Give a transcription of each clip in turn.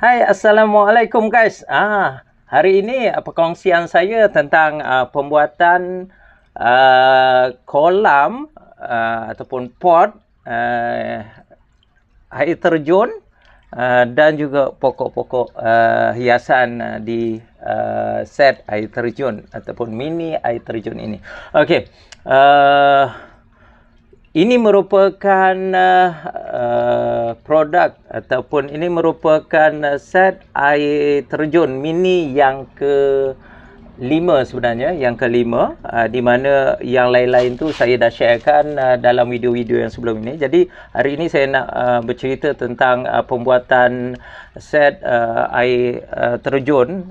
Hai, Assalamualaikum guys. Hari ini perkongsian saya tentang pembuatan kolam ataupun pot air terjun dan juga pokok-pokok hiasan di set air terjun ataupun mini air terjun ini. Okey. Ini merupakan produk ataupun ini merupakan set air terjun mini yang ke-5 sebenarnya, yang ke-5, di mana yang lain-lain tu saya dah sharekan dalam video-video yang sebelum ini. Jadi hari ini saya nak bercerita tentang pembuatan set air terjun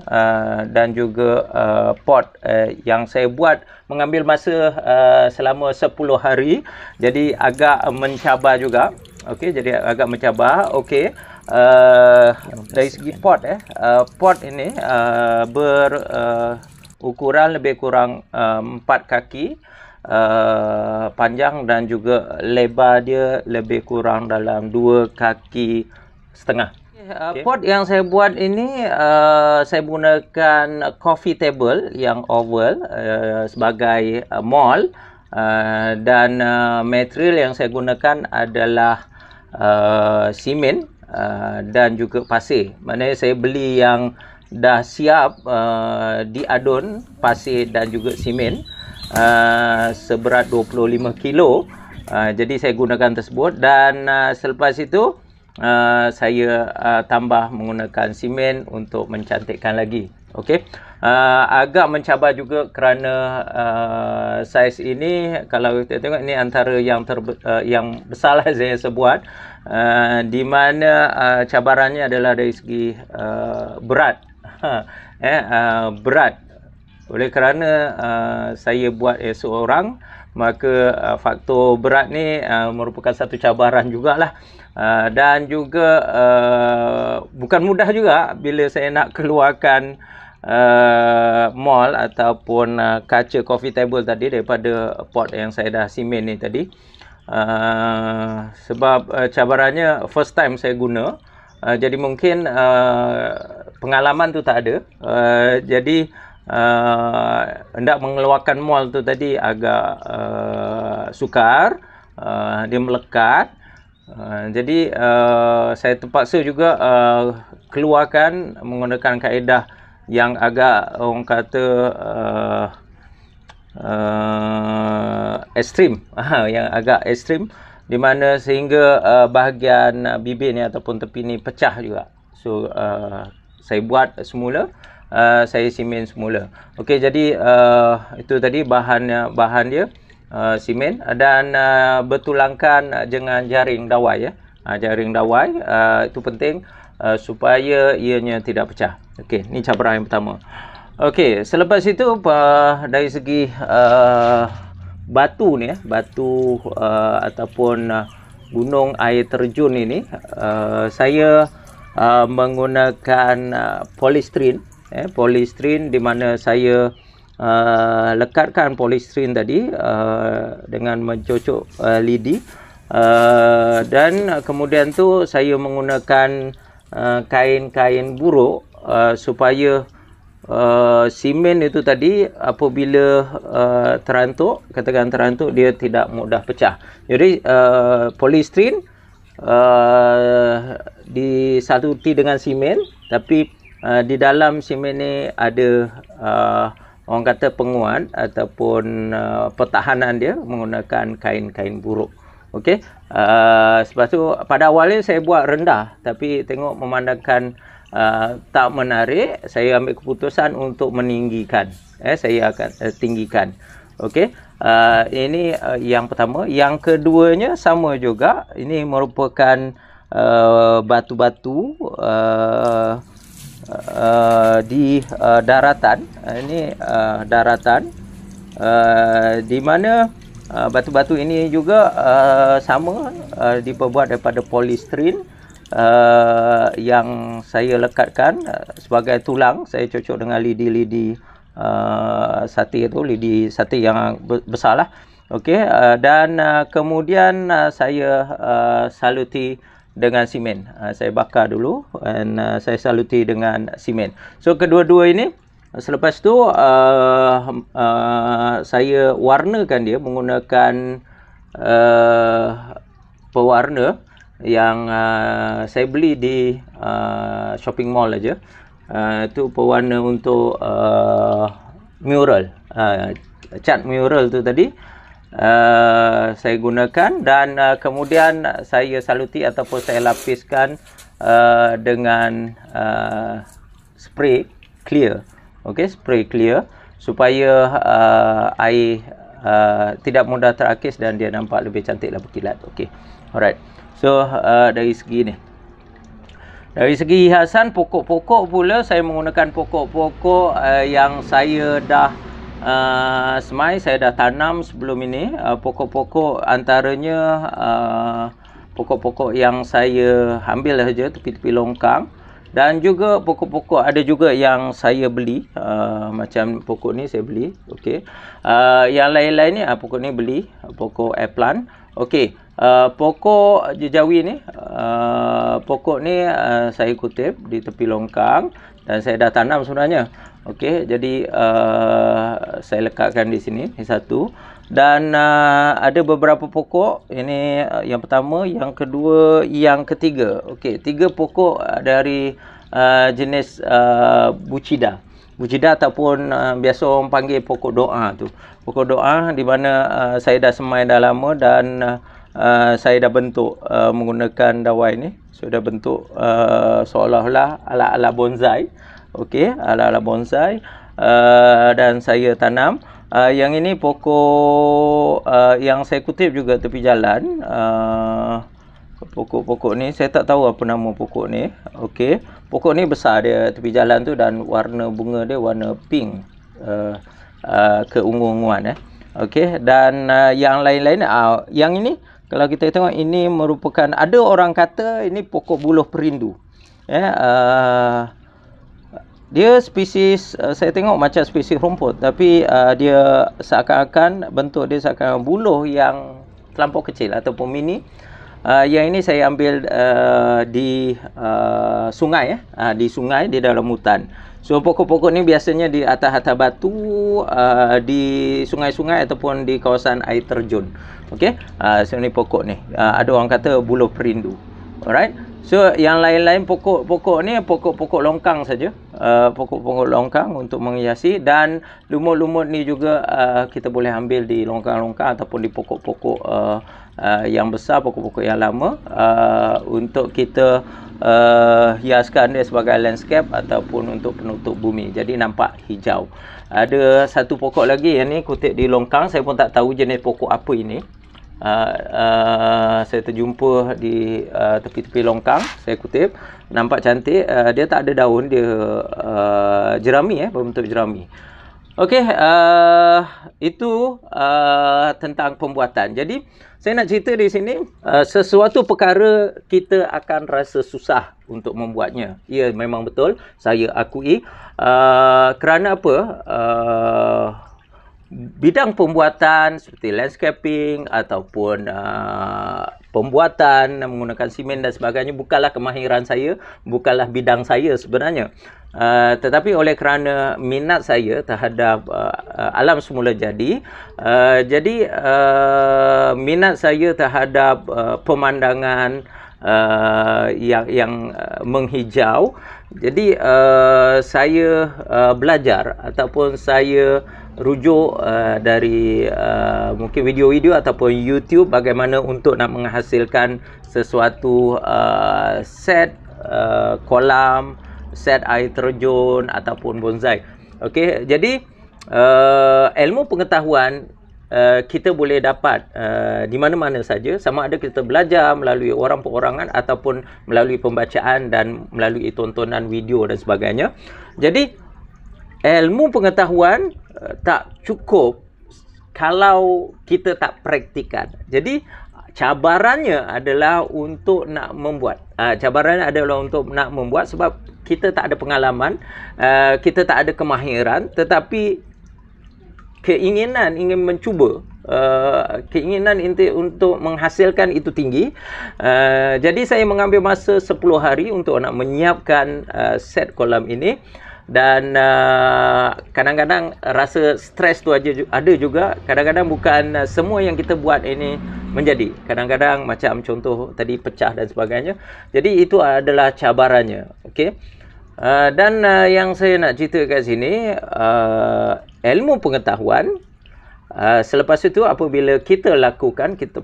dan juga pot yang saya buat mengambil masa selama 10 hari. Jadi agak mencabar juga. Okey, jadi agak mencabar. Okey. Dari segi pot pot ini berukuran lebih kurang 4 kaki panjang dan juga lebar dia lebih kurang dalam 2 kaki setengah. Pot yang saya buat ini saya gunakan coffee table yang oval sebagai mold dan material yang saya gunakan adalah simen dan juga pasir. Maknanya saya beli yang dah siap diadun pasir dan juga simen seberat 25 kilo. Jadi saya gunakan tersebut dan selepas itu saya tambah menggunakan simen untuk mencantikkan lagi. Okey. Agak mencabar juga kerana saiz ini, kalau kita tengok, ini antara yang besarlah saya sebuat, di mana cabarannya adalah dari segi berat. Berat. Oleh kerana saya buat seorang, maka faktor berat ni merupakan satu cabaran jugalah. Dan juga bukan mudah juga bila saya nak keluarkan mold ataupun kaca coffee table tadi daripada pot yang saya dah simen ni tadi. Sebab cabarannya first time saya guna, jadi mungkin pengalaman tu tak ada. Jadi hendak mengeluarkan mold tu tadi agak sukar, dia melekat. Jadi saya terpaksa juga keluarkan menggunakan kaedah yang agak orang kata ekstrim, yang agak ekstrim, di mana sehingga bahagian bibir ni ataupun tepi ni pecah juga. So saya buat semula, saya simen semula. Okey, jadi itu tadi bahan dia. Simen dan bertulangkan dengan jaring dawai jaring dawai itu penting supaya ianya tidak pecah. Okey, ni cabaran yang pertama. Okey, selepas itu dari segi batu ni batu ataupun gunung air terjun ini, saya menggunakan polystyrene polystyrene, di mana saya lekatkan polystyrene tadi dengan mencocok lidi, dan kemudian tu saya menggunakan kain-kain buruk supaya simen itu tadi apabila terantuk, katakan terantuk, dia tidak mudah pecah. Jadi polystyrene disatuti dengan simen, tapi di dalam simen ni ada orang kata penguat ataupun pertahanan dia menggunakan kain-kain buruk. Okey. Sebab tu pada awalnya saya buat rendah, tapi tengok memandangkan tak menarik, saya ambil keputusan untuk meninggikan. Saya akan tinggikan. Okey. Ini yang pertama. Yang keduanya sama juga. Ini merupakan batu-batu di daratan. Ini daratan, di mana batu-batu ini juga sama diperbuat daripada polystyrene yang saya lekatkan sebagai tulang. Saya cocok dengan lidi-lidi sate tu, lidi sate yang besar lah. Okey, dan kemudian saya saluti dengan simen. Saya bakar dulu dan saya saluti dengan simen. So kedua-dua ini, selepas tu saya warnakan dia menggunakan pewarna yang saya beli di shopping mall aja. Itu pewarna untuk mural, cat mural tu tadi saya gunakan, dan kemudian saya saluti ataupun saya lapiskan dengan spray clear. Okey, spray clear supaya air tidak mudah terakis dan dia nampak lebih cantiklah berkilat. Okey, alright. So dari segi ni, dari segi hiasan pokok-pokok pula, saya menggunakan pokok-pokok yang saya dah semai, saya dah tanam sebelum ini. Pokok-pokok antaranya pokok-pokok yang saya ambil saja tepi-tepi longkang, dan juga pokok-pokok ada juga yang saya beli. Macam pokok ni saya beli. Okey. Yang lain-lain ni pokok ni beli, pokok eggplant. Okey. Pokok jejawi ni, pokok ni saya kutip di tepi longkang dan saya dah tanam sebenarnya. Okey, jadi saya lekatkan di sini, ini satu. Dan ada beberapa pokok, ini yang pertama, yang kedua, yang ketiga. Okey, 3 pokok dari jenis bucida. Bucida ataupun biasa orang panggil pokok doa tu. Pokok doa di mana saya dah semai dah lama, dan saya dah bentuk menggunakan dawai ni. Saya dah bentuk seolah-olah ala-ala bonsai. Okey, ala-ala bonsai, dan saya tanam. Yang ini pokok yang saya kutip juga tepi jalan. Pokok-pokok ni saya tak tahu apa nama pokok ni. Okey, pokok ni besar dia tepi jalan tu, dan warna bunga dia warna pink, keungu-unguan. Okey, dan yang lain-lain, yang ini kalau kita tengok, ini merupakan, ada orang kata ini pokok buluh perindu. Dia spesies, saya tengok macam spesies rumput, tapi dia seakan-akan bentuk dia seakan buluh yang terlampau kecil ataupun mini. Yang ini saya ambil di sungai, di sungai di dalam hutan. So pokok-pokok ni biasanya di atas-atas batu, di sungai-sungai ataupun di kawasan air terjun. Okey, so ni pokok ni, ada orang kata buluh perindu. Alright. So yang lain-lain pokok-pokok ni pokok-pokok longkang saja. Pokok-pokok longkang untuk menghiasi, dan lumut-lumut ni juga kita boleh ambil di longkang-longkang ataupun di pokok-pokok yang besar, pokok-pokok yang lama, untuk kita hiaskan dia sebagai landscape ataupun untuk penutup bumi. Jadi nampak hijau. Ada satu pokok lagi yang ni kutip di longkang, saya pun tak tahu jenis pokok apa ini. Saya terjumpa di tepi-tepi longkang, saya kutip, nampak cantik. Dia tak ada daun, dia jerami, berbentuk jerami. Okey, itu tentang pembuatan. Jadi saya nak cerita di sini, sesuatu perkara kita akan rasa susah untuk membuatnya. Ya, memang betul, saya akui. Kerana apa? Bidang pembuatan seperti landscaping ataupun pembuatan menggunakan simen dan sebagainya bukanlah kemahiran saya, bukanlah bidang saya sebenarnya. Tetapi oleh kerana minat saya terhadap alam semula jadi, minat saya terhadap pemandangan yang menghijau. Jadi saya belajar ataupun saya rujuk dari mungkin video-video ataupun YouTube bagaimana untuk nak menghasilkan sesuatu set kolam, set air terjun ataupun bonsai. Okey, jadi ilmu pengetahuan kita boleh dapat di mana-mana saja, sama ada kita belajar melalui orang perorangan ataupun melalui pembacaan dan melalui tontonan video dan sebagainya. Jadi ilmu pengetahuan tak cukup kalau kita tak praktikan. Jadi cabarannya adalah untuk nak membuat. Cabarannya adalah untuk nak membuat sebab kita tak ada pengalaman, kita tak ada kemahiran, tetapi keinginan ingin mencuba keinginan inti untuk menghasilkan itu tinggi. Jadi saya mengambil masa 10 hari untuk nak menyiapkan set kolam ini. Dan kadang-kadang rasa stres tu ada juga. Kadang-kadang bukan semua yang kita buat ini menjadi. Kadang-kadang macam contoh tadi pecah dan sebagainya. Jadi itu adalah cabarannya. Okey. Dan yang saya nak cerita kat sini, ilmu pengetahuan, selepas itu apabila kita lakukan, kita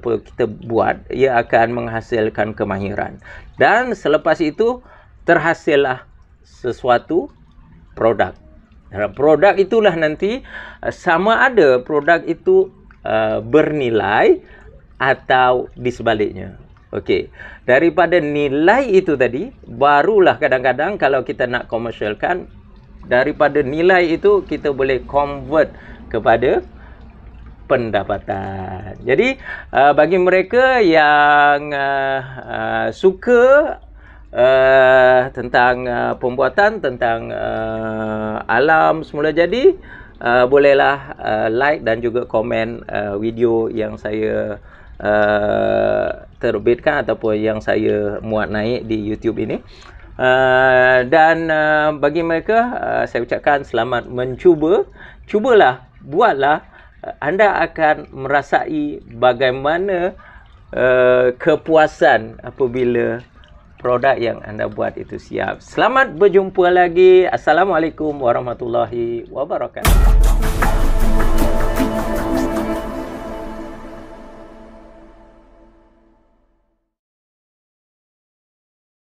buat, ia akan menghasilkan kemahiran. Dan selepas itu terhasillah sesuatu produk. Produk itulah nanti sama ada produk itu bernilai atau di sebaliknya. Okey. Daripada nilai itu tadi, barulah kadang-kadang kalau kita nak komersialkan, daripada nilai itu kita boleh convert kepada pendapatan. Jadi bagi mereka yang suka tentang pembuatan, tentang alam semula jadi, bolehlah like dan juga komen video yang saya terbitkan ataupun yang saya muat naik di YouTube ini. Dan bagi mereka saya ucapkan selamat mencuba. Cubalah, buatlah. Anda akan merasai bagaimana kepuasan apabila produk yang anda buat itu siap. Selamat berjumpa lagi. Assalamualaikum warahmatullahi wabarakatuh.